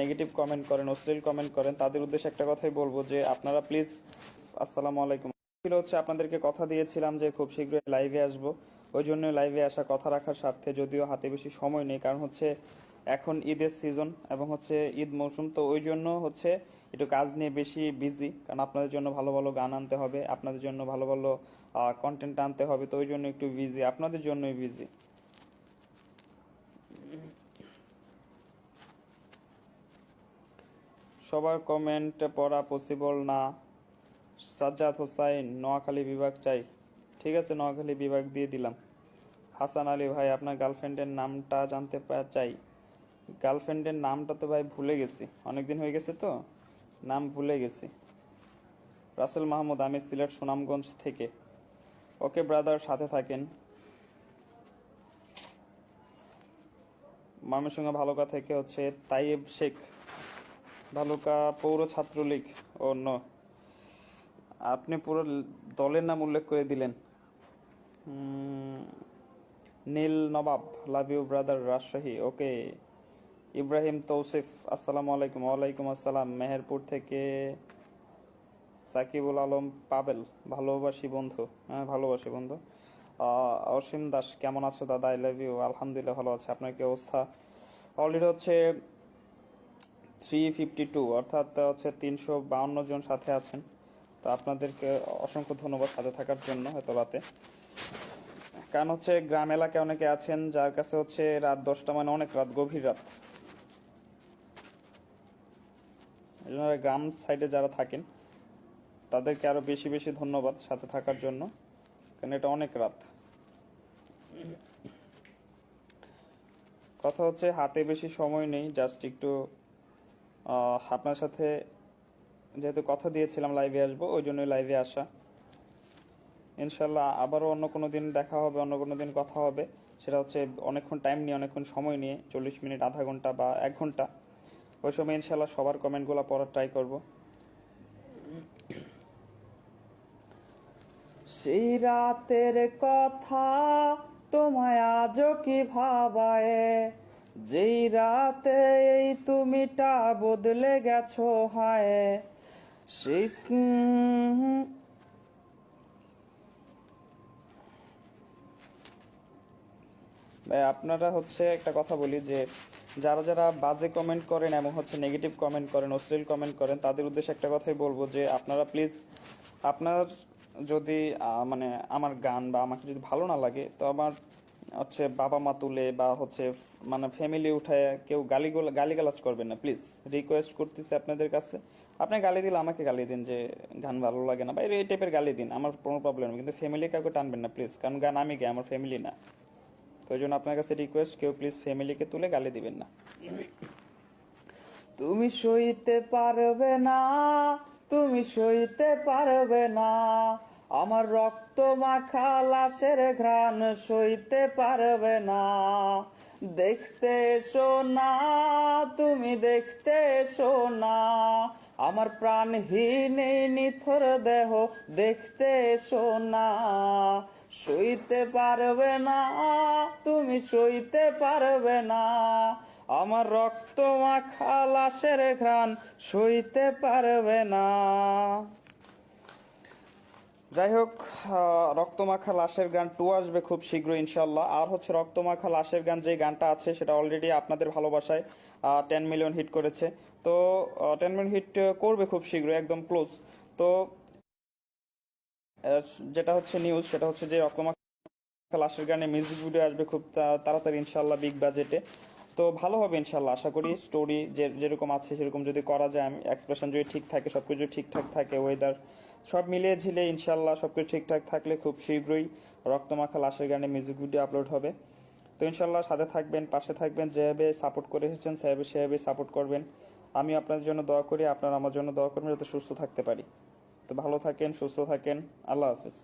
Negative comment করেন, অশ্লীল comment করেন, তাদের উদ্দেশ্যে একটা কথাই বলবো যে আপনারা প্লিজ, আসসালামু আলাইকুম। ছিল হচ্ছে আপনাদেরকে কথা দিয়েছিলাম যে খুব শীঘ্রই লাইভে আসব, ওই জন্য লাইভে আসা, কথা রাখার স্বার্থে, যদিও হাতে বেশি সময় নেই, কারণ হচ্ছে এখন ঈদের সিজন এবং হচ্ছে ঈদ মৌসুম, তো ওই জন্য হচ্ছে একটু কাজ নিয়ে বেশি বিজি, কারণ আপনাদের জন্য ভালো ভালো গান আনতে হবে, আপনাদের জন্য ভালো ভালো কন্টেন্ট আনতে হবে, তো ওই জন্য একটু বিজি, আপনাদের জন্যই বিজি। সবার কমেন্ট পড়া পসিবল না। সাজ্জাদ হোসাইন, নোয়াখালী বিভাগ চাই। ঠিক আছে, নোয়াখালী বিভাগ দিয়ে দিলাম। হাসান আলী ভাই, আপনার গার্লফ্রেন্ডের নামটা জানতে চাই। গার্লফ্রেন্ডের নামটা তো ভাই ভুলে গেছি, অনেকদিন হয়ে গেছে তো, নাম ভুলে গেছি। রাসেল মাহমুদ, আমি সিলেট সুনামগঞ্জ থেকে। ওকে ব্রাদার, সাথে থাকেন। ময়মনসিংহ ভালুকা থেকে হচ্ছে তাইয়েব শেখ, ভালুকা পৌর ছাত্রলীগ। ও নো, আপনি পুরো দলের নাম উল্লেখ করে দিলেন। নীল নবাব, লাভ ইউ ব্রাদার, রাজশাহী। ওকে। ইব্রাহিম তৌসিফ, আসসালামু আলাইকুম। ওয়ালাইকুম আসসালাম, মেহেরপুর থেকে। সাকিবুল আলম পাবেল, ভালোবাসি বন্ধু। হ্যাঁ, ভালোবাসি বন্ধু। অসীম দাস, কেমন আছো দাদা? I love you. আলহামদুলিল্লাহ ভালো আছে, আপনার কি অবস্থা? অলরেডি হচ্ছে 352, অর্থাৎ হচ্ছে 352 জন সাথে আছেন, তো আপনাদেরকে অসংখ্য ধন্যবাদ সাথে থাকার জন্য এত রাতে। কারণ হচ্ছে গ্রাম এলাকায় অনেকে আছেন যার কাছে হচ্ছে রাত 10টা মানে অনেক রাত, গভীর রাত। এই জন্য গ্রাম সাইডে যারা থাকেন তাদেরকে আরো বেশি বেশি ধন্যবাদ সাথে থাকার জন্য, কারণ এটা অনেক রাত। কথা হচ্ছে হাতে বেশি সময় নেই, জাস্ট একটু আপনার সাথে যেহেতু কথা দিয়েছিলাম লাইভে আসবো, ওই জন্যই লাইভে আসা। ইনশাল্লাহ আবারও অন্য কোনো দিন দেখা হবে, অন্য কোনো দিন কথা হবে, সেটা হচ্ছে অনেকক্ষণ টাইম নিয়ে, অনেকক্ষণ সময় নিয়ে, 40 মিনিট, আধা ঘন্টা বা 1 ঘন্টা। ওই সময় ইনশাল্লাহ সবার কমেন্টগুলো পড়ার ট্রাই করব। সেই রাতের কথা তোমায় আজও কি ভাবায়, যেই রাতে এই তুমিটা বদলে গেছো হায়। সেই আপনারা হচ্ছে একটা কথা বলি যে যারা যারা বাজে কমেন্ট করেন এবং হচ্ছে নেগেটিভ কমেন্ট করেন, অশ্লীল কমেন্ট করেন, তাদের উদ্দেশ্যে একটা কথাই বলবো যে আপনারা প্লিজ, আপনার যদি মানে আমার গান বা আমাকে যদি ভালো না লাগে, তো আমার হচ্ছে বাবা মা তুলে বা হচ্ছে মানে ফ্যামিলি উঠায় কেউ গালিগালাজ করবেন না প্লিজ, রিকোয়েস্ট করতেছি আপনাদের কাছে। আপনি গালি দিলে আমাকে গালি দিন যে গান ভালো লাগে না বা এই টাইপের গালি দিন, আমার কোনো প্রবলেম নেই, কিন্তু ফ্যামিলি কাউকে টানবেন না প্লিজ, কারণ গান আমি গাই, আমার ফ্যামিলি না। তো ওই জন্য আপনার কাছে রিকোয়েস্ট, কেউ প্লিজ ফ্যামিলিকে তুলে গালি দিবেন না। তুমি সইতে পারবে না, তুমি সইতে পারবে না, আমার রক্ত মাখা লাশের ঘ্রাণ সইতে পারবে না। দেখতে এসো না, তুমি দেখতে এসো না, আমার প্রাণহীন এই নিথর দেহ দেখতে এসো না। সইতে পারবে না, তুমি সইতে পারবে না, আমার রক্ত মাখা লাশের ঘ্রাণ সইতে পারবে না। যাই হোক, রক্তমাখা লাশের গান 2 আসবে খুব শীঘ্রই ইনশাল্লাহ। আর হচ্ছে রক্তমাখা লাশের গান যে গানটা আছে সেটা অলরেডি আপনাদের ভালোবাসায় 10 মিলিয়ন হিট করেছে, তো 10 মিলিয়ন হিট করবে খুব শীঘ্রই, একদম ক্লোজ। তো যেটা হচ্ছে নিউজ সেটা হচ্ছে যে রক্তমাখা লাশের গানে মিউজিক ভিডিও আসবে খুব তাড়াতাড়ি ইনশাল্লাহ, বিগ বাজেটে। তো ভালো হবে ইনশাল্লাহ, আশা করি। স্টোরি যেরকম আছে সেরকম যদি করা যায়, আমি এক্সপ্রেশন যদি ঠিক থাকে, সবকিছু ঠিকঠাক থাকে, ওয়েদার সব মিলিয়ে ঝিলে ইনশাল্লাহ সবকিছু ঠিকঠাক থাকলে খুব শীঘ্রই রক্তমাখা লাশের গানে মিউজিক ভিডিও আপলোড হবে। তো ইনশাল্লাহ সাথে থাকবেন, পাশে থাকবেন, যেভাবে সাপোর্ট করে এসেছেন সেভাবে সাপোর্ট করবেন। আমি আপনাদের জন্য দোয়া করি, আপনারা আমার জন্য দোয়া করবেন যাতে সুস্থ থাকতে পারি। তো ভালো থাকেন, সুস্থ থাকেন, আল্লাহ হাফিজ।